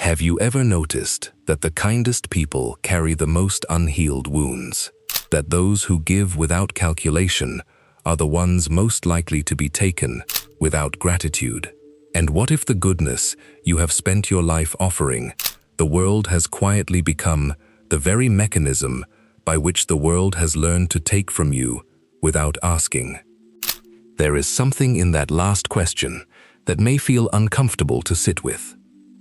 Have you ever noticed that the kindest people carry the most unhealed wounds? That those who give without calculation are the ones most likely to be taken without gratitude? And what if the goodness you have spent your life offering, the world has quietly become the very mechanism by which the world has learned to take from you without asking? There is something in that last question that may feel uncomfortable to sit with.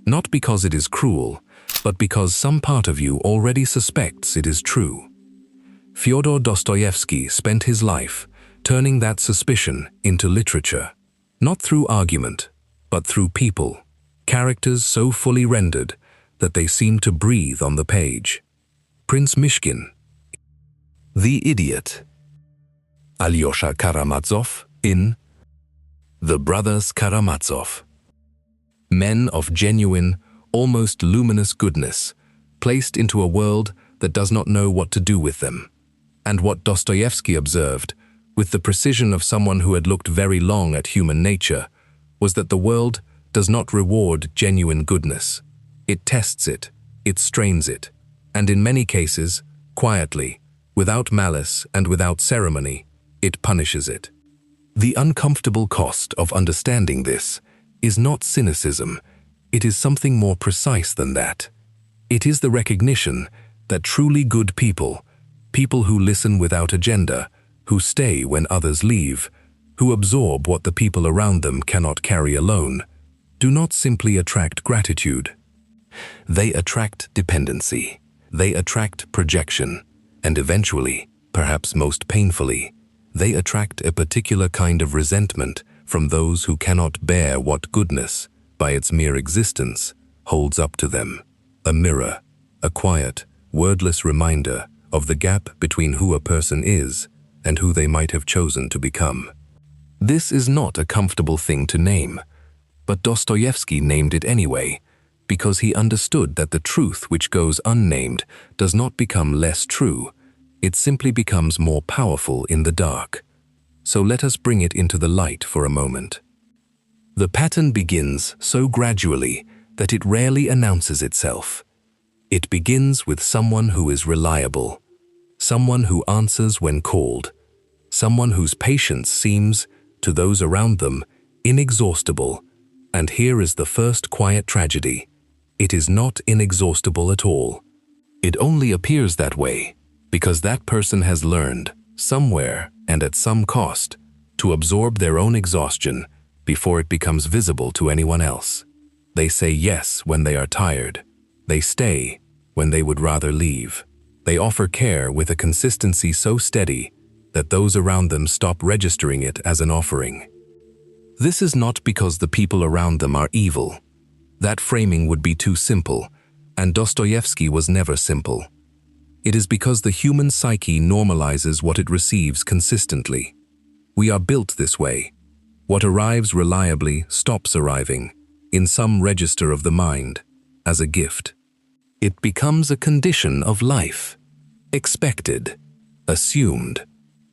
Not because it is cruel, but because some part of you already suspects it is true. Fyodor Dostoevsky spent his life turning that suspicion into literature, not through argument, but through people, characters so fully rendered that they seem to breathe on the page. Prince Mishkin, the idiot. Alyosha Karamazov in The Brothers Karamazov. Men of genuine, almost luminous goodness, placed into a world that does not know what to do with them. And what Dostoevsky observed, with the precision of someone who had looked very long at human nature, was that the world does not reward genuine goodness. It tests it, it strains it, and in many cases, quietly, without malice and without ceremony, it punishes it. The uncomfortable cost of understanding this is not cynicism, it is something more precise than that. It is the recognition that truly good people, people who listen without agenda, who stay when others leave, who absorb what the people around them cannot carry alone, do not simply attract gratitude. They attract dependency, they attract projection, and eventually, perhaps most painfully, they attract a particular kind of resentment from those who cannot bear what goodness, by its mere existence, holds up to them. A mirror, a quiet, wordless reminder of the gap between who a person is and who they might have chosen to become. This is not a comfortable thing to name, but Dostoevsky named it anyway, because he understood that the truth which goes unnamed does not become less true, it simply becomes more powerful in the dark. So let us bring it into the light for a moment. The pattern begins so gradually that it rarely announces itself. It begins with someone who is reliable, someone who answers when called, someone whose patience seems, to those around them, inexhaustible. And here is the first quiet tragedy. It is not inexhaustible at all. It only appears that way because that person has learned, somewhere and at some cost, to absorb their own exhaustion before it becomes visible to anyone else. They say yes when they are tired. They stay when they would rather leave. They offer care with a consistency so steady that those around them stop registering it as an offering. This is not because the people around them are evil. That framing would be too simple, and Dostoevsky was never simple. It is because the human psyche normalizes what it receives consistently. We are built this way. What arrives reliably stops arriving, in some register of the mind, as a gift. It becomes a condition of life, expected, assumed,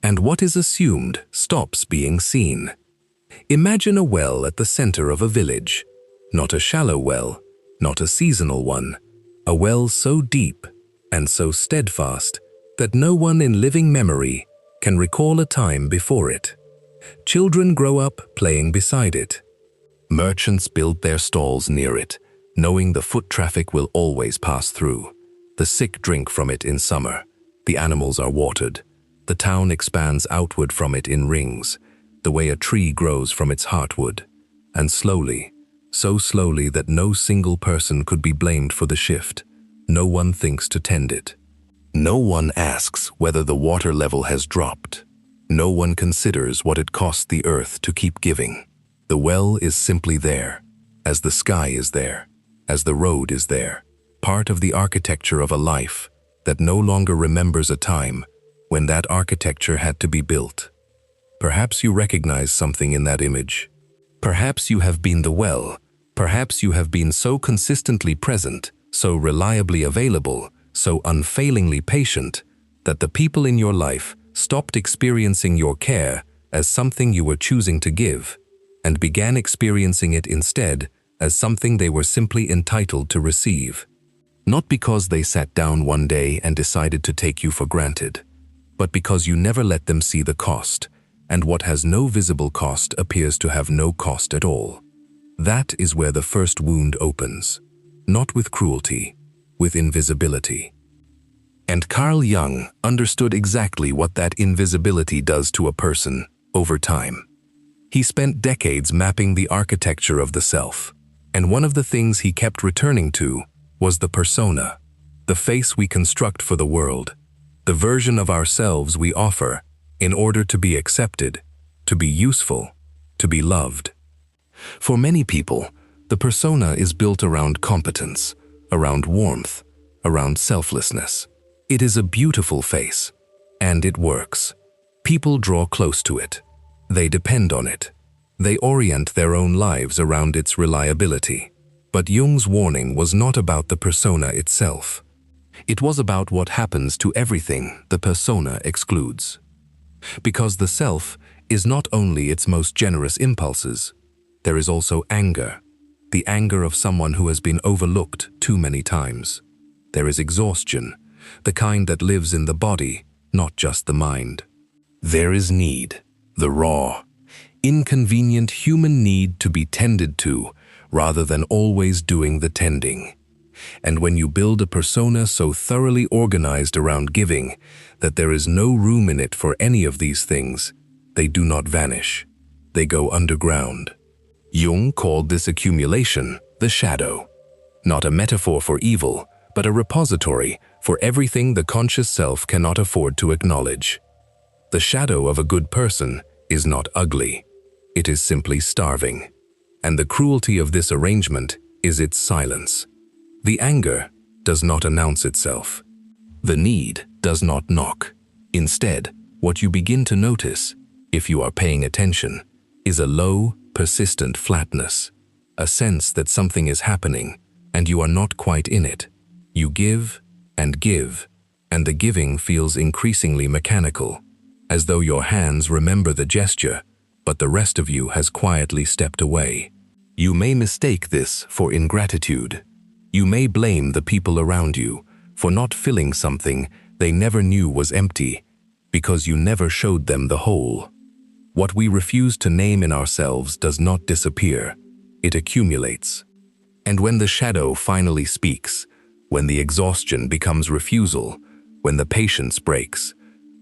and what is assumed stops being seen. Imagine a well at the center of a village, not a shallow well, not a seasonal one, a well so deep and so steadfast that no one in living memory can recall a time before it. Children grow up playing beside it. Merchants build their stalls near it, knowing the foot traffic will always pass through. The sick drink from it in summer. The animals are watered. The town expands outward from it in rings, the way a tree grows from its heartwood. And slowly, so slowly that no single person could be blamed for the shift, no one thinks to tend it. No one asks whether the water level has dropped. No one considers what it costs the earth to keep giving. The well is simply there, as the sky is there, as the road is there, part of the architecture of a life that no longer remembers a time when that architecture had to be built. Perhaps you recognize something in that image. Perhaps you have been the well. Perhaps you have been so consistently present, so reliably available, so unfailingly patient, that the people in your life stopped experiencing your care as something you were choosing to give, and began experiencing it instead as something they were simply entitled to receive. Not because they sat down one day and decided to take you for granted, but because you never let them see the cost, and what has no visible cost appears to have no cost at all. That is where the first wound opens, not with cruelty, with invisibility. And Carl Jung understood exactly what that invisibility does to a person over time. He spent decades mapping the architecture of the self, and one of the things he kept returning to was the persona, the face we construct for the world, the version of ourselves we offer in order to be accepted, to be useful, to be loved. For many people, the persona is built around competence, around warmth, around selflessness. It is a beautiful face, and it works. People draw close to it. They depend on it. They orient their own lives around its reliability. But Jung's warning was not about the persona itself. It was about what happens to everything the persona excludes. Because the self is not only its most generous impulses, there is also anger, the anger of someone who has been overlooked too many times. There is exhaustion, the kind that lives in the body, not just the mind. There is need, the raw, inconvenient human need to be tended to rather than always doing the tending. And when you build a persona so thoroughly organized around giving that there is no room in it for any of these things, they do not vanish. They go underground. Jung called this accumulation the shadow, not a metaphor for evil, but a repository for everything the conscious self cannot afford to acknowledge. The shadow of a good person is not ugly. It is simply starving. And the cruelty of this arrangement is its silence. The anger does not announce itself. The need does not knock. Instead, what you begin to notice, if you are paying attention, is a low, persistent flatness, a sense that something is happening and you are not quite in it. You give, and the giving feels increasingly mechanical, as though your hands remember the gesture, but the rest of you has quietly stepped away. You may mistake this for ingratitude. You may blame the people around you for not filling something they never knew was empty, because you never showed them the whole. What we refuse to name in ourselves does not disappear, it accumulates. And when the shadow finally speaks, when the exhaustion becomes refusal, when the patience breaks,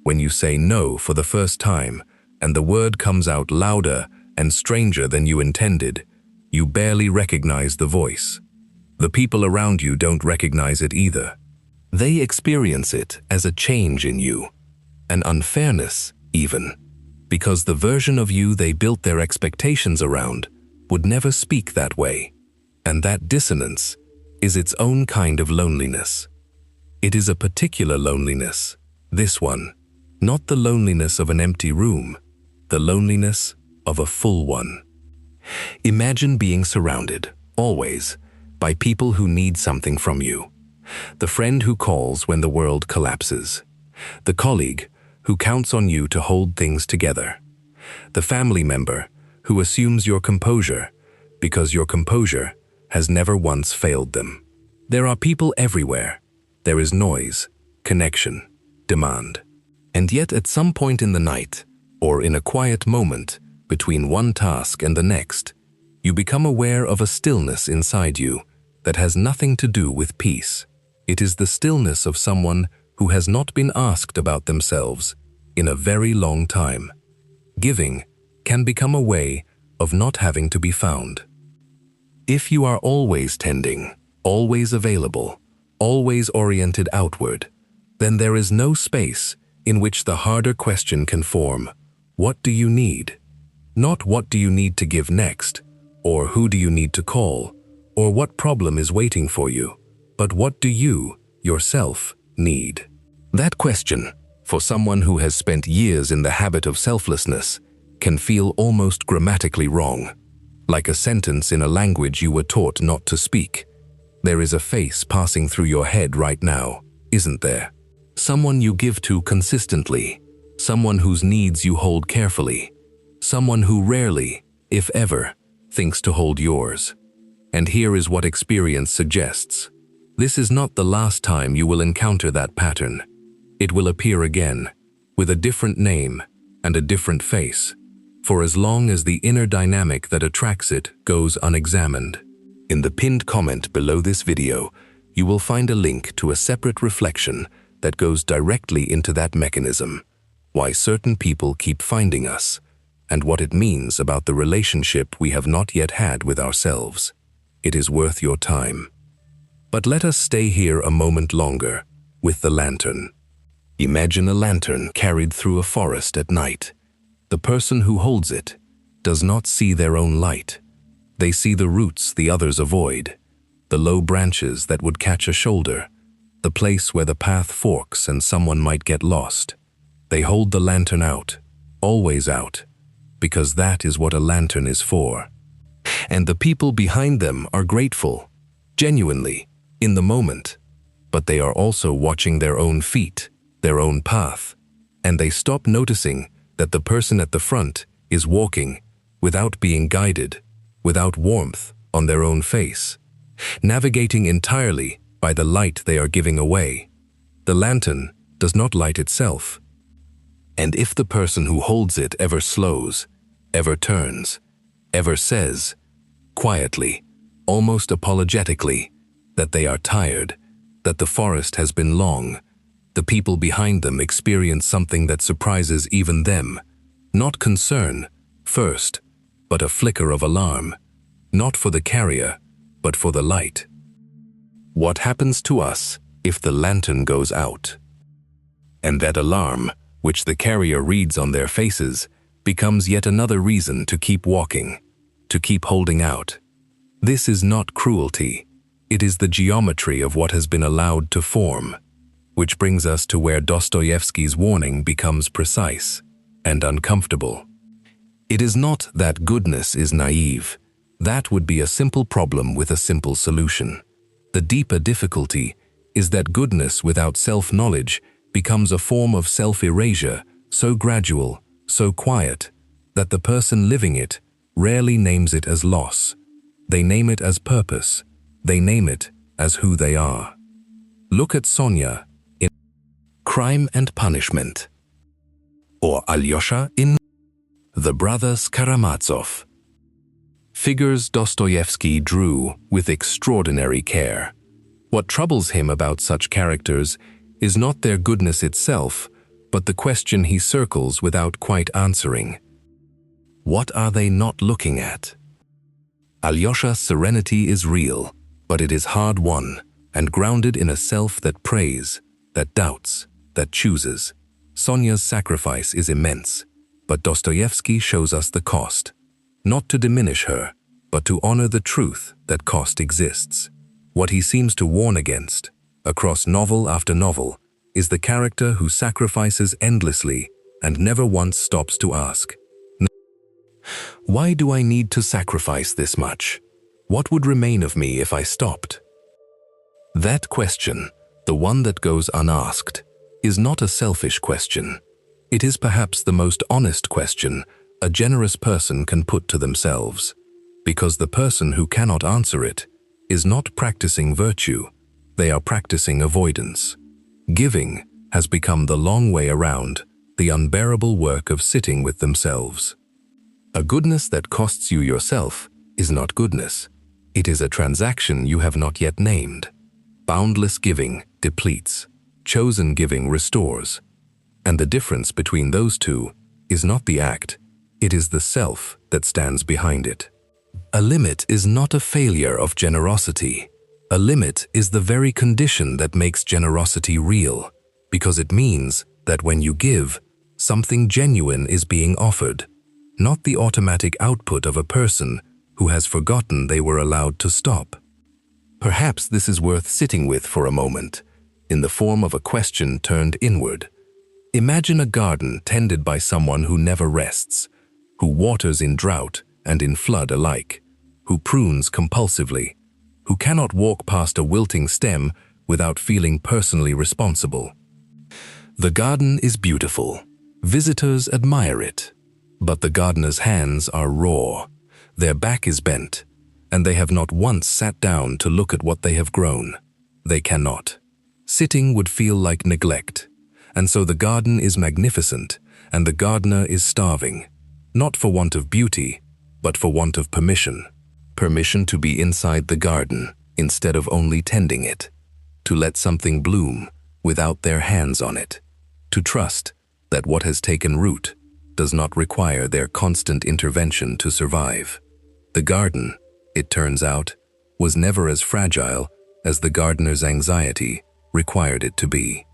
when you say no for the first time, and the word comes out louder and stranger than you intended, you barely recognize the voice. The people around you don't recognize it either. They experience it as a change in you, an unfairness even, because the version of you they built their expectations around would never speak that way. And that dissonance is its own kind of loneliness. It is a particular loneliness, this one, not the loneliness of an empty room, the loneliness of a full one. Imagine being surrounded, always, by people who need something from you. The friend who calls when the world collapses. The colleague who counts on you to hold things together. The family member who assumes your composure because your composure has never once failed them. There are people everywhere. There is noise, connection, demand. And yet at some point in the night, or in a quiet moment between one task and the next, you become aware of a stillness inside you that has nothing to do with peace. It is the stillness of someone who has not been asked about themselves in a very long time. Giving can become a way of not having to be found. If you are always tending, always available, always oriented outward, then there is no space in which the harder question can form. What do you need? Not what do you need to give next, or who do you need to call, or what problem is waiting for you, but what do you, yourself, need? That question, for someone who has spent years in the habit of selflessness, can feel almost grammatically wrong, like a sentence in a language you were taught not to speak. There is a face passing through your head right now, isn't there? Someone you give to consistently, someone whose needs you hold carefully, someone who rarely, if ever, thinks to hold yours. And here is what experience suggests. This is not the last time you will encounter that pattern. It will appear again, with a different name and a different face, for as long as the inner dynamic that attracts it goes unexamined. In the pinned comment below this video, you will find a link to a separate reflection that goes directly into that mechanism, why certain people keep finding us, and what it means about the relationship we have not yet had with ourselves. It is worth your time. But let us stay here a moment longer with the lantern. Imagine a lantern carried through a forest at night. The person who holds it does not see their own light. They see the roots the others avoid, the low branches that would catch a shoulder, the place where the path forks and someone might get lost. They hold the lantern out, always out, because that is what a lantern is for. And the people behind them are grateful, genuinely, in the moment, but they are also watching their own feet, their own path, and they stop noticing that the person at the front is walking without being guided, without warmth on their own face, navigating entirely by the light they are giving away. The lantern does not light itself. And if the person who holds it ever slows, ever turns, ever says, quietly, almost apologetically, that they are tired, that the forest has been long, the people behind them experience something that surprises even them. Not concern, first, but a flicker of alarm, not for the carrier, but for the light. What happens to us if the lantern goes out? And that alarm, which the carrier reads on their faces, becomes yet another reason to keep walking, to keep holding out. This is not cruelty. It is the geometry of what has been allowed to form, which brings us to where Dostoevsky's warning becomes precise and uncomfortable. It is not that goodness is naive. That would be a simple problem with a simple solution. The deeper difficulty is that goodness without self-knowledge becomes a form of self-erasure, so gradual, so quiet, that the person living it rarely names it as loss. They name it as purpose. They name it as who they are. Look at Sonia in Crime and Punishment, or Alyosha in The Brothers Karamazov. Figures Dostoevsky drew with extraordinary care. What troubles him about such characters is not their goodness itself, but the question he circles without quite answering. What are they not looking at? Alyosha's serenity is real, but it is hard-won and grounded in a self that prays, that doubts, that chooses. Sonia's sacrifice is immense, but Dostoevsky shows us the cost. Not to diminish her, but to honor the truth that cost exists. What he seems to warn against, across novel after novel, is the character who sacrifices endlessly and never once stops to ask, why do I need to sacrifice this much? What would remain of me if I stopped? That question, the one that goes unasked, is not a selfish question. It is perhaps the most honest question a generous person can put to themselves, because the person who cannot answer it is not practicing virtue, they are practicing avoidance. Giving has become the long way around, the unbearable work of sitting with themselves. A goodness that costs you yourself is not goodness. It is a transaction you have not yet named. Boundless giving depletes, chosen giving restores. And the difference between those two is not the act, it is the self that stands behind it. A limit is not a failure of generosity. A limit is the very condition that makes generosity real, because it means that when you give, something genuine is being offered, not the automatic output of a person who has forgotten they were allowed to stop. Perhaps this is worth sitting with for a moment, in the form of a question turned inward. Imagine a garden tended by someone who never rests, who waters in drought and in flood alike, who prunes compulsively, who cannot walk past a wilting stem without feeling personally responsible. The garden is beautiful. Visitors admire it. But the gardener's hands are raw, their back is bent, and they have not once sat down to look at what they have grown. They cannot. Sitting would feel like neglect, and so the garden is magnificent, and the gardener is starving, not for want of beauty, but for want of permission. Permission to be inside the garden instead of only tending it, to let something bloom without their hands on it, to trust that what has taken root does not require their constant intervention to survive. The garden, it turns out, was never as fragile as the gardener's anxiety required it to be.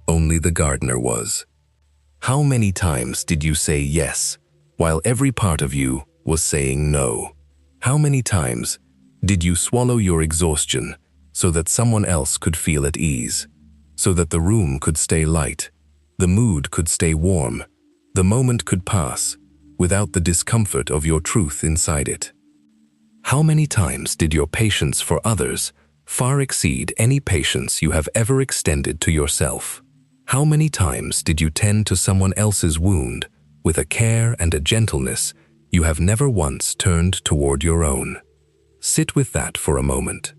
Only the gardener was. How many times did you say yes, while every part of you was saying no? How many times did you swallow your exhaustion so that someone else could feel at ease, so that the room could stay light, the mood could stay warm, the moment could pass without the discomfort of your truth inside it? How many times did your patience for others far exceed any patience you have ever extended to yourself? How many times did you tend to someone else's wound with a care and a gentleness you have never once turned toward your own? Sit with that for a moment.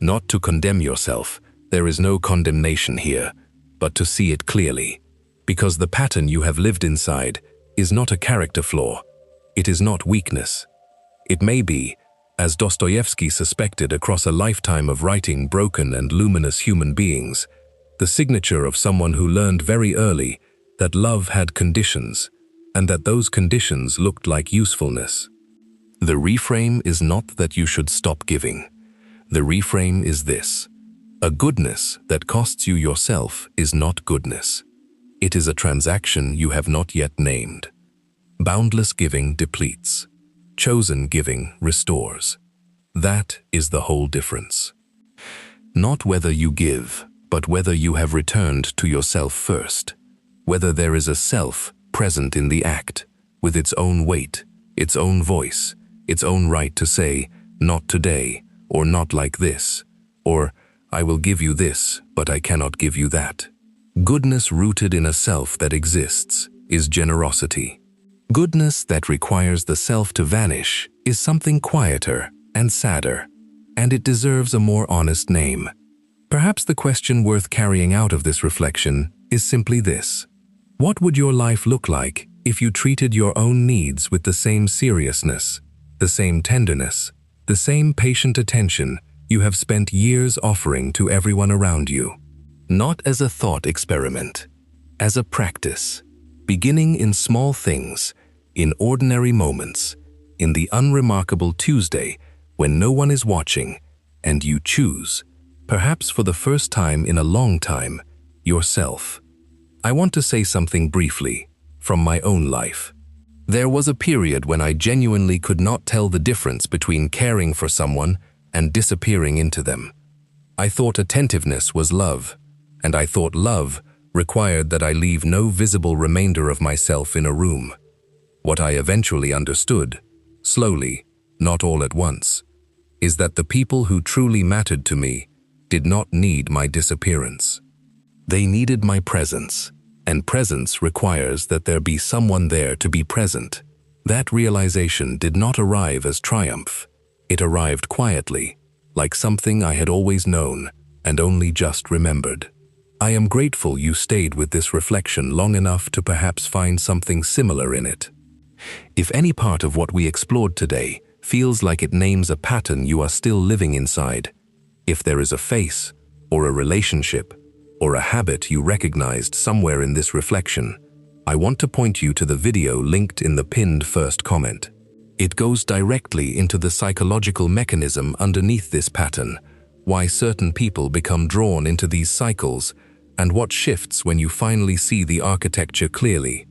Not to condemn yourself, there is no condemnation here, but to see it clearly, because the pattern you have lived inside is not a character flaw. It is not weakness. It may be, as Dostoevsky suspected across a lifetime of writing broken and luminous human beings, the signature of someone who learned very early that love had conditions, and that those conditions looked like usefulness. The reframe is not that you should stop giving. The reframe is this: a goodness that costs you yourself is not goodness. It is a transaction you have not yet named. Boundless giving depletes. Chosen giving restores. That is the whole difference. Not whether you give, but whether you have returned to yourself first. Whether there is a self present in the act, with its own weight, its own voice, its own right to say, not today, or not like this, or I will give you this, but I cannot give you that. Goodness rooted in a self that exists is generosity. Goodness that requires the self to vanish is something quieter and sadder, and it deserves a more honest name. Perhaps the question worth carrying out of this reflection is simply this: what would your life look like if you treated your own needs with the same seriousness, the same tenderness, the same patient attention you have spent years offering to everyone around you? Not as a thought experiment, as a practice, beginning in small things, in ordinary moments, in the unremarkable Tuesday when no one is watching, and you choose, perhaps for the first time in a long time, yourself. I want to say something briefly from my own life. There was a period when I genuinely could not tell the difference between caring for someone and disappearing into them. I thought attentiveness was love, and I thought love required that I leave no visible remainder of myself in a room. What I eventually understood, slowly, not all at once, is that the people who truly mattered to me did not need my disappearance. They needed my presence, and presence requires that there be someone there to be present. That realization did not arrive as triumph. It arrived quietly, like something I had always known and only just remembered. I am grateful you stayed with this reflection long enough to perhaps find something similar in it. If any part of what we explored today feels like it names a pattern you are still living inside, if there is a face, or a relationship, or a habit you recognized somewhere in this reflection, I want to point you to the video linked in the pinned first comment. It goes directly into the psychological mechanism underneath this pattern, why certain people become drawn into these cycles, and what shifts when you finally see the architecture clearly.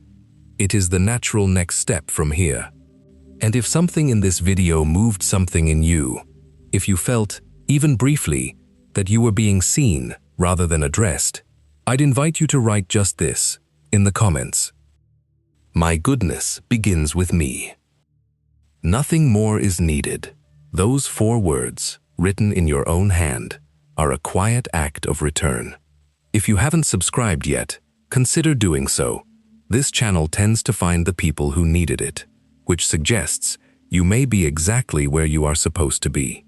It is the natural next step from here. And if something in this video moved something in you, if you felt, even briefly, that you were being seen rather than addressed, I'd invite you to write just this in the comments. My goodness begins with me. Nothing more is needed. Those 4 words, written in your own hand, are a quiet act of return. If you haven't subscribed yet, consider doing so. This channel tends to find the people who needed it, which suggests You may be exactly where you are supposed to be.